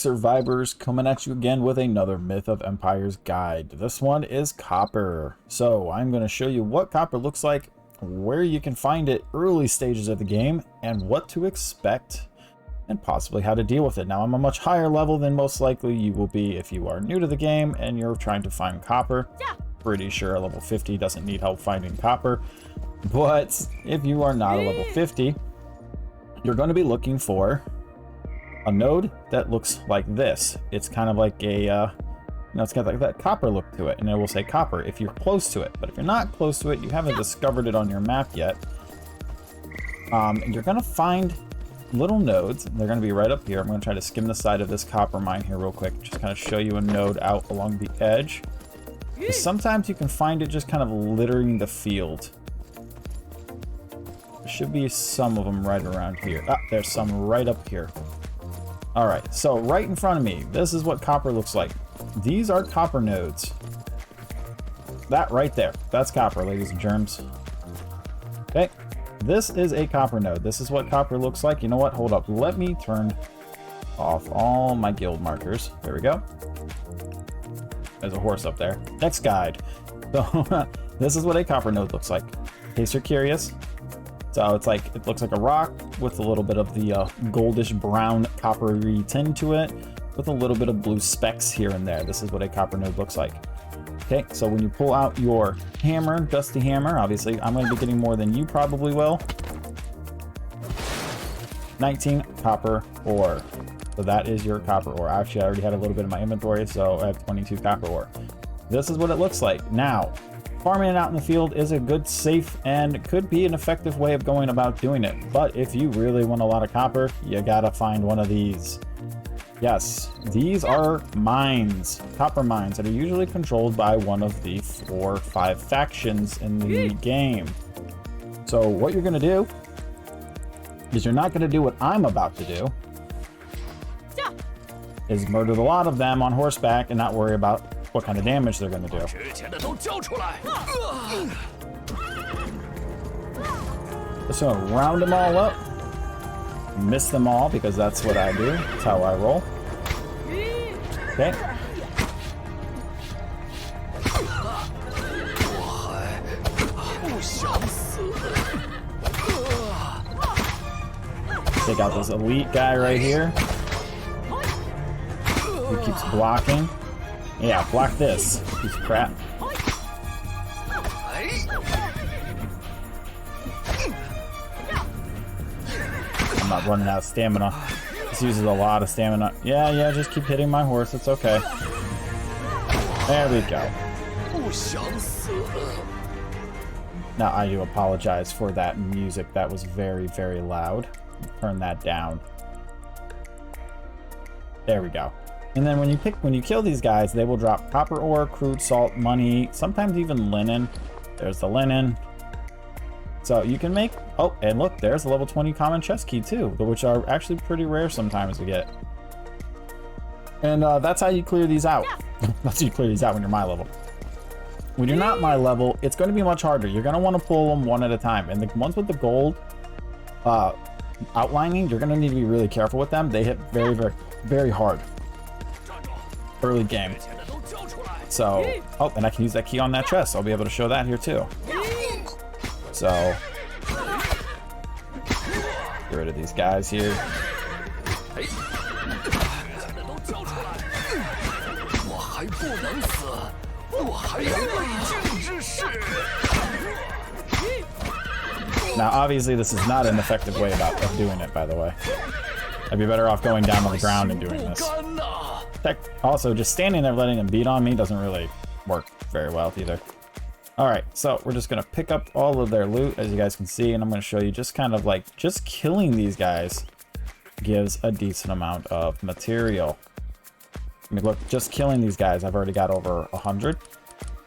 survivors, coming at you again with another Myth of Empires guide. This one is copper. So I'm going to show you what copper looks like, where you can find it early stages of the game, and what to expect, and possibly how to deal with it. Now I'm a much higher level than most likely you will be if you are new to the game and you're trying to find copper. Pretty sure a level 50 doesn't need help finding copper. But if you are not a level 50, you're going to be looking for a node that looks like this. It's kind of like a, it's got like that copper look to it, and it will say copper if you're close to it. But if you're not close to it, you haven't discovered it on your map yet, and you're going to find little nodes. They're going to be right up here. I'm going to try to skim the side of this copper mine here real quick, just kind of show you a node out along the edge. Sometimes you can find it just kind of littering the field. There should be some of them right around here. Ah, there's some right up here. All right, so right in front of me, this is what copper looks like. These are copper nodes. That right there, that's copper, ladies and germs. Okay, this is a copper node. This is what copper looks like. You know what? Hold up. Let me turn off all my guild markers. There we go. There's a horse up there. Next guide. So this is what a copper node looks like, in case you're curious. So it's like, it looks like a rock with a little bit of the goldish brown coppery tint to it, with a little bit of blue specks here and there. This is what a copper node looks like. Okay, so when you pull out your hammer, dusty hammer, obviously I'm going to be getting more than you probably will. 19 copper ore. So that is your copper ore. Actually, I already had a little bit in my inventory, so I have 22 copper ore. This is what it looks like. Now, farming it out in the field is a good, safe, and could be an effective way of going about doing it. But if you really want a lot of copper, you gotta find one of these. Yes, these are mines, copper mines, that are usually controlled by one of the 4 or 5 factions in the game. So what you're gonna do is you're not gonna do what I'm about to do, is murder a lot of them on horseback and not worry about what kind of damage they're going to do. Just going to round them all up. Miss them all, because that's what I do. That's how I roll. Okay. Take out this elite guy right here. Who keeps blocking. Yeah, block this piece of crap. I'm not running out of stamina. This uses a lot of stamina. Yeah, just keep hitting my horse. It's okay. There we go. Now, I do apologize for that music. That was very, very loud. Turn that down. There we go. And then when you kill these guys, they will drop copper ore, crude salt, money, sometimes even linen. There's the linen. So you can make, oh, and look, there's a level 20 common chest key too, which are actually pretty rare sometimes to get. And that's how you clear these out. That's how you clear these out when you're my level. When you're not my level, it's going to be much harder. You're going to want to pull them one at a time. And the ones with the gold outlining, you're going to need to be really careful with them. They hit very, very, very hard early game. So, oh, and I can use that key on that chest. I'll be able to show that here too. So, get rid of these guys here. Now, obviously, this is not an effective way of doing it, by the way. I'd be better off going down on the ground and doing this. Also, just standing there letting them beat on me doesn't really work very well either. Alright, so we're just going to pick up all of their loot, as you guys can see, and I'm going to show you just kind of like, just killing these guys gives a decent amount of material. I mean, look, just killing these guys, I've already got over 100,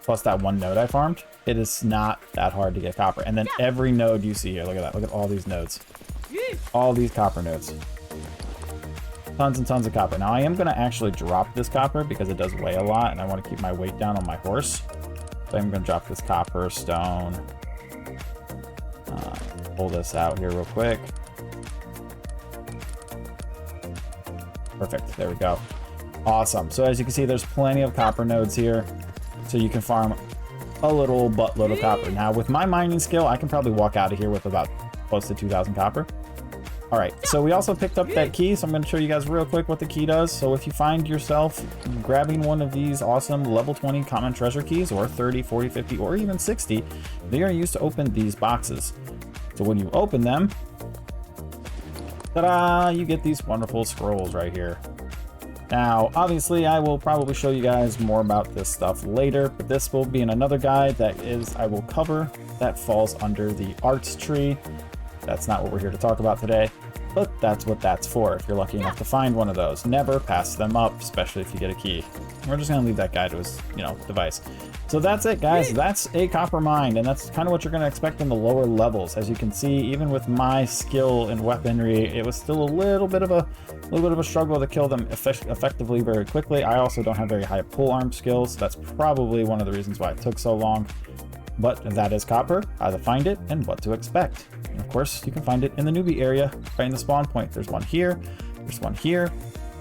plus that one node I farmed. It is not that hard to get copper. And then every node you see here, look at that, look at all these nodes. All these copper nodes. Tons and tons of copper. Now I am going to actually drop this copper because it does weigh a lot and I want to keep my weight down on my horse. So I'm going to drop this copper, stone. Pull this out here real quick. Perfect. There we go. Awesome. So as you can see, there's plenty of copper nodes here. So you can farm a little buttload of copper. Now, with my mining skill, I can probably walk out of here with about close to 2,000 copper. All right, so we also picked up that key, so I'm going to show you guys real quick what the key does. So if you find yourself grabbing one of these awesome level 20 common treasure keys, or 30, 40, 50, or even 60, they are used to open these boxes. So when you open them, ta-da, you get these wonderful scrolls right here. Now, obviously, I will probably show you guys more about this stuff later, but this will be in another guide that I will cover that falls under the arts tree. That's not what we're here to talk about today, but that's what that's for. If you're lucky enough to find one of those, never pass them up, especially if you get a key. We're just gonna leave that guy to his, device. So that's it, guys. That's a copper mine, and that's kind of what you're gonna expect in the lower levels. As you can see, even with my skill in weaponry, it was still a little bit of a struggle to kill them effectively very quickly. I also don't have very high pole arm skills, so that's probably one of the reasons why it took so long. But that is copper, how to find it, and what to expect. And of course, you can find it in the newbie area, right in the spawn point. There's one here, there's one here.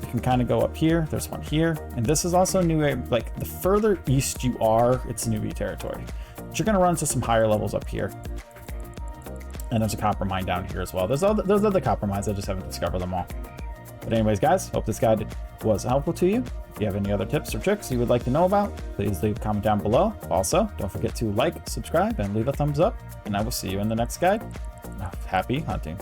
You can kind of go up here, there's one here. And this is also new, like the further east you are, it's newbie territory. But you're gonna run to some higher levels up here. And there's a copper mine down here as well. There's other copper mines, I just haven't discovered them all. But anyways, guys, hope this guide was helpful to you. If you have any other tips or tricks you would like to know about, please leave a comment down below. Also, don't forget to like, subscribe, and leave a thumbs up. And I will see you in the next guide. Happy hunting.